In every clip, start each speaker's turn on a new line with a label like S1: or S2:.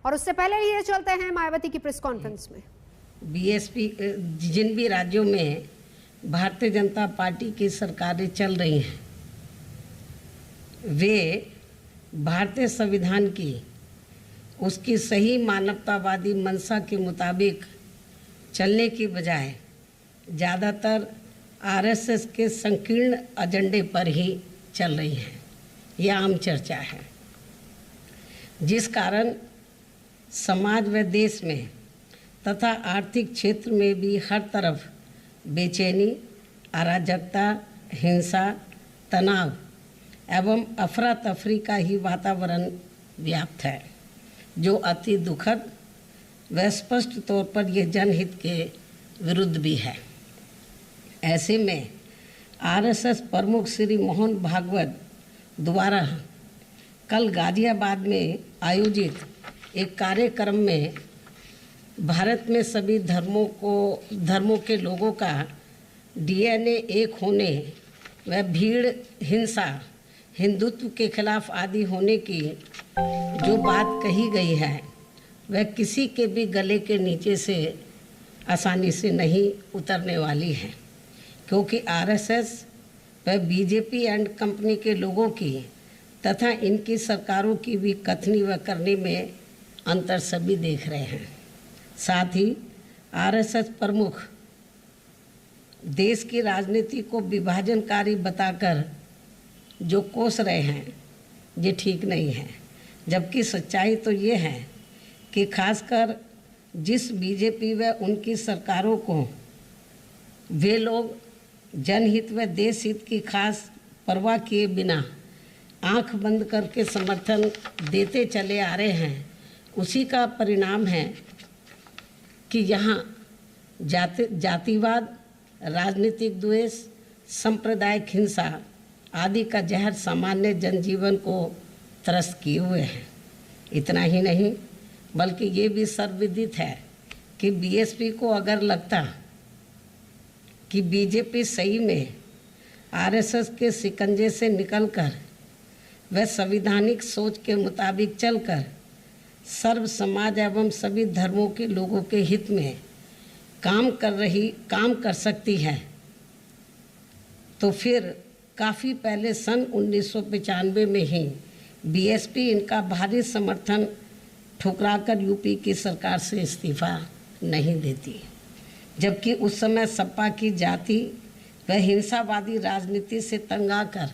S1: और उससे पहले ये चलते हैं मायावती की प्रेस कॉन्फ्रेंस में।
S2: बीएसपी जिन भी राज्यों में भारतीय जनता पार्टी की सरकारें चल रही हैं, वे भारतीय संविधान की उसकी सही मानवतावादी मंशा के मुताबिक चलने की बजाय ज़्यादातर आरएसएस के संकीर्ण एजेंडे पर ही चल रही हैं। यह आम चर्चा है, जिस कारण समाज व देश में तथा आर्थिक क्षेत्र में भी हर तरफ बेचैनी, अराजकता, हिंसा, तनाव एवं अफरा तफरी का ही वातावरण व्याप्त है, जो अति दुखद व स्पष्ट तौर पर यह जनहित के विरुद्ध भी है। ऐसे में आरएसएस प्रमुख श्री मोहन भागवत द्वारा कल गाजियाबाद में आयोजित एक कार्यक्रम में भारत में सभी धर्मों के लोगों का डीएनए एक होने व भीड़, हिंसा, हिंदुत्व के खिलाफ आदि होने की जो बात कही गई है, वह किसी के भी गले के नीचे से आसानी से नहीं उतरने वाली है, क्योंकि आरएसएस व बीजेपी एंड कंपनी के लोगों की तथा इनकी सरकारों की भी कथनी व करनी में अंतर सभी देख रहे हैं। साथ ही आरएसएस प्रमुख देश की राजनीति को विभाजनकारी बताकर जो कोस रहे हैं, ये ठीक नहीं है। जबकि सच्चाई तो ये है कि खासकर जिस बीजेपी व उनकी सरकारों को वे लोग जनहित व देश हित की खास परवाह किए बिना आंख बंद करके समर्थन देते चले आ रहे हैं, उसी का परिणाम है कि यहाँ जातिवाद, राजनीतिक द्वेष, सांप्रदायिक हिंसा आदि का जहर सामान्य जनजीवन को त्रस्त किए हुए हैं। इतना ही नहीं, बल्कि ये भी सर्वविदित है कि बीएसपी को अगर लगता कि बीजेपी सही में आरएसएस के शिकंजे से निकलकर वह संवैधानिक सोच के मुताबिक चलकर सर्व समाज एवं सभी धर्मों के लोगों के हित में काम कर सकती है, तो फिर काफ़ी पहले सन 1995 में ही बीएसपी इनका भारी समर्थन ठुकराकर यूपी की सरकार से इस्तीफा नहीं देती। जबकि उस समय सपा की जाति व हिंसावादी राजनीति से तंग आकर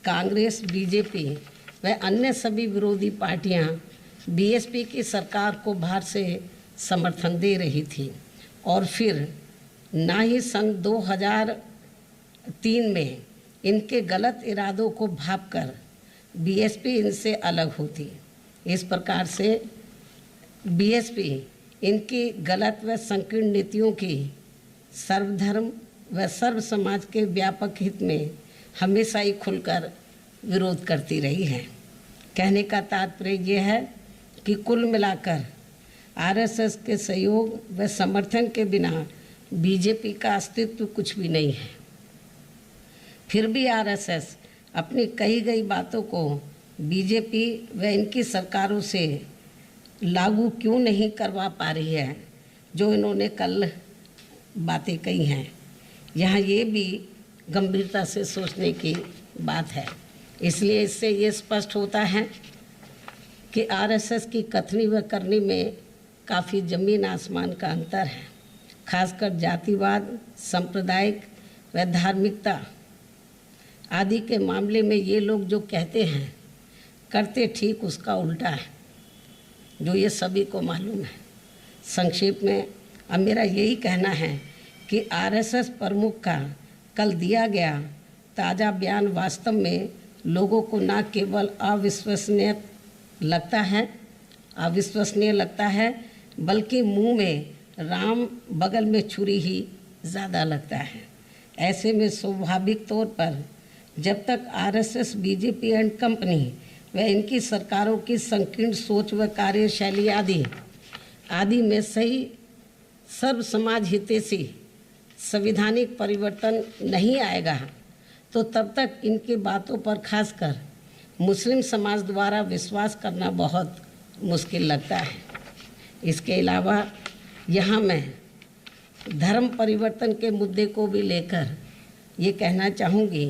S2: कांग्रेस, बीजेपी व अन्य सभी विरोधी पार्टियां बीएसपी की सरकार को बाहर से समर्थन दे रही थी। और फिर ना ही सन 2003 में इनके गलत इरादों को भांपकर बीएसपी इनसे अलग होती। इस प्रकार से बीएसपी इनकी गलत व संकीर्ण नीतियों की सर्वधर्म व सर्व समाज के व्यापक हित में हमेशा ही खुलकर विरोध करती रही है। कहने का तात्पर्य यह है कि कुल मिलाकर आरएसएस के सहयोग व समर्थन के बिना बीजेपी का अस्तित्व कुछ भी नहीं है। फिर भी आरएसएस अपनी कही गई बातों को बीजेपी व इनकी सरकारों से लागू क्यों नहीं करवा पा रही है, जो इन्होंने कल बातें कही हैं। यहाँ ये भी गंभीरता से सोचने की बात है। इसलिए इससे ये स्पष्ट होता है कि आरएसएस की कथनी व करनी में काफ़ी ज़मीन आसमान का अंतर है। खासकर जातिवाद, सांप्रदायिक व धार्मिकता आदि के मामले में ये लोग जो कहते हैं, करते ठीक उसका उल्टा है, जो ये सभी को मालूम है। संक्षेप में अब मेरा यही कहना है कि आरएसएस प्रमुख का कल दिया गया ताज़ा बयान वास्तव में लोगों को न केवल अविश्वसनीय लगता है, बल्कि मुंह में राम बगल में छुरी ही ज़्यादा लगता है। ऐसे में स्वाभाविक तौर पर जब तक आरएसएस, बीजेपी एंड कंपनी व इनकी सरकारों की संकीर्ण सोच व कार्यशैली आदि में सही सर्व समाज हितैषी संवैधानिक परिवर्तन नहीं आएगा, तो तब तक इनकी बातों पर खासकर मुस्लिम समाज द्वारा विश्वास करना बहुत मुश्किल लगता है। इसके अलावा यहाँ मैं धर्म परिवर्तन के मुद्दे को भी लेकर ये कहना चाहूँगी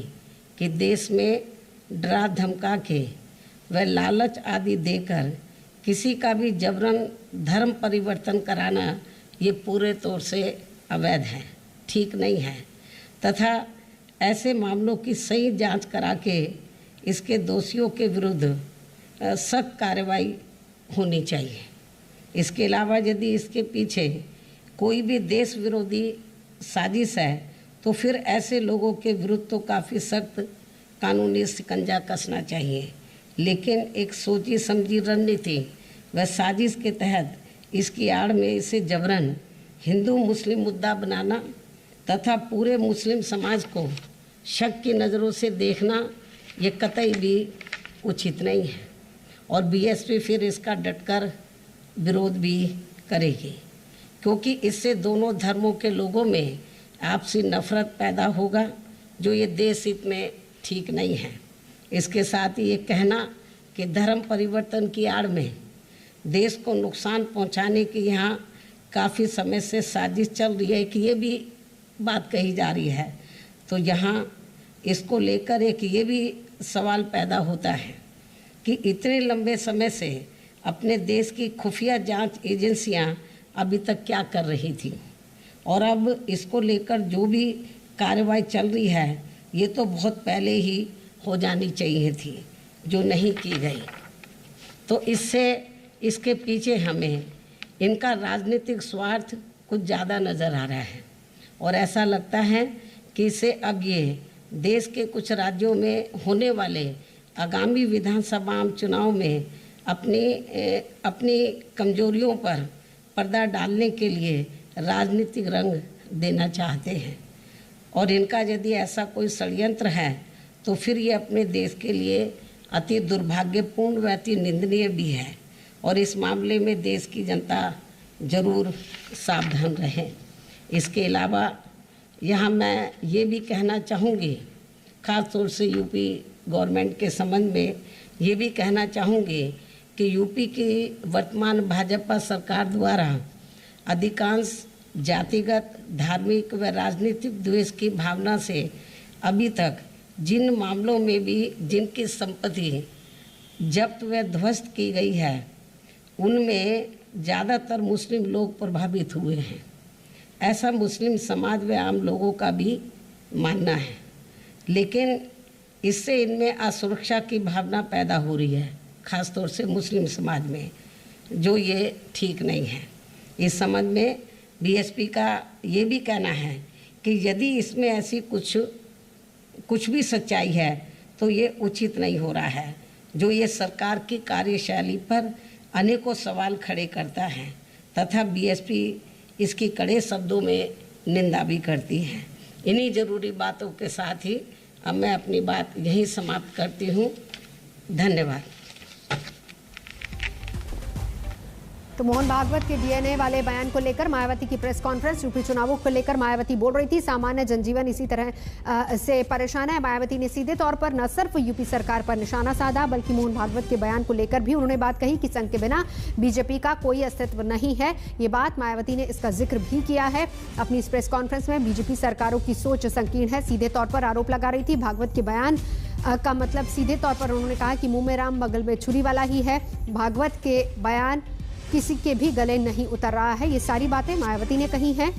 S2: कि देश में डरा धमका के व लालच आदि देकर किसी का भी जबरन धर्म परिवर्तन कराना ये पूरे तौर से अवैध है, ठीक नहीं है तथा ऐसे मामलों की सही जांच करा के इसके दोषियों के विरुद्ध सख्त कार्रवाई होनी चाहिए। इसके अलावा यदि इसके पीछे कोई भी देश विरोधी साजिश है तो फिर ऐसे लोगों के विरुद्ध तो काफ़ी सख्त कानूनी शिकंजा कसना चाहिए, लेकिन एक सोची समझी रणनीति व साजिश के तहत इसकी आड़ में इसे जबरन हिंदू मुस्लिम मुद्दा बनाना तथा पूरे मुस्लिम समाज को शक की नज़रों से देखना ये कतई भी उचित नहीं है और बीएसपी फिर इसका डटकर विरोध भी करेगी, क्योंकि इससे दोनों धर्मों के लोगों में आपसी नफरत पैदा होगा जो ये देश हित में ठीक नहीं है। इसके साथ ही ये कहना कि धर्म परिवर्तन की आड़ में देश को नुकसान पहुंचाने की यहाँ काफ़ी समय से साजिश चल रही है कि ये भी बात कही जा रही है, तो यहाँ इसको लेकर एक ये भी सवाल पैदा होता है कि इतने लंबे समय से अपने देश की खुफिया जांच एजेंसियां अभी तक क्या कर रही थी और अब इसको लेकर जो भी कार्रवाई चल रही है ये तो बहुत पहले ही हो जानी चाहिए थी, जो नहीं की गई। तो इससे इसके पीछे हमें इनका राजनीतिक स्वार्थ कुछ ज़्यादा नज़र आ रहा है और ऐसा लगता है कि इसे अब ये देश के कुछ राज्यों में होने वाले आगामी विधानसभा चुनाव में अपनी कमजोरियों पर पर्दा डालने के लिए राजनीतिक रंग देना चाहते हैं और इनका यदि ऐसा कोई षड्यंत्र है तो फिर ये अपने देश के लिए अति दुर्भाग्यपूर्ण व अति निंदनीय भी है और इस मामले में देश की जनता जरूर सावधान रहे। इसके अलावा यहाँ मैं ये भी कहना चाहूँगी, ख़ास तौर से यूपी गवर्नमेंट के संबंध में ये भी कहना चाहूँगी कि यूपी की वर्तमान भाजपा सरकार द्वारा अधिकांश जातिगत धार्मिक व राजनीतिक द्वेष की भावना से अभी तक जिन मामलों में भी जिनकी संपत्ति जब्त व ध्वस्त की गई है उनमें ज़्यादातर मुस्लिम लोग प्रभावित हुए हैं, ऐसा मुस्लिम समाज व आम लोगों का भी मानना है। लेकिन इससे इनमें असुरक्षा की भावना पैदा हो रही है, ख़ास तौर से मुस्लिम समाज में, जो ये ठीक नहीं है। इस संबंध में बीएसपी का ये भी कहना है कि यदि इसमें ऐसी कुछ भी सच्चाई है तो ये उचित नहीं हो रहा है, जो ये सरकार की कार्यशैली पर अनेकों सवाल खड़े करता है तथा बीएसपी इसकी कड़े शब्दों में निंदा भी करती है। इन्हीं ज़रूरी बातों के साथ ही अब मैं अपनी बात यहीं समाप्त करती हूँ। धन्यवाद।
S1: तो मोहन भागवत के डीएनए वाले बयान को लेकर मायावती की प्रेस कॉन्फ्रेंस, यूपी चुनावों को लेकर मायावती बोल रही थी, सामान्य जनजीवन इसी तरह से परेशान है। मायावती ने सीधे तौर पर न सिर्फ यूपी सरकार पर निशाना साधा बल्कि मोहन भागवत के बयान को लेकर भी उन्होंने बात कही कि संघ के बिना बीजेपी का कोई अस्तित्व नहीं है। ये बात मायावती ने इसका जिक्र भी किया है अपनी इस प्रेस कॉन्फ्रेंस में। बीजेपी सरकारों की सोच संकीर्ण है, सीधे तौर पर आरोप लगा रही थी। भागवत के बयान का मतलब सीधे तौर पर उन्होंने कहा कि मुंह में राम बगल में छुरी वाला ही है। भागवत के बयान किसी के भी गले नहीं उतर रहा है। ये सारी बातें मायावती ने कही हैं।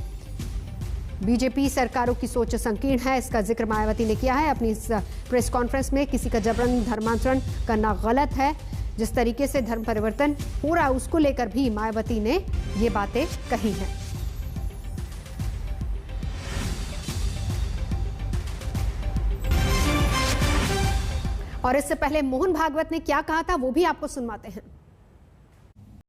S1: बीजेपी सरकारों की सोच संकीर्ण है, इसका जिक्र मायावती ने किया है अपनी इस प्रेस कॉन्फ्रेंस में। किसी का जबरन धर्मांतरण करना गलत है, जिस तरीके से धर्म परिवर्तन हो रहा है उसको लेकर भी मायावती ने ये बातें कही हैं। और इससे पहले मोहन भागवत ने क्या कहा था वो भी आपको सुनवाते हैं।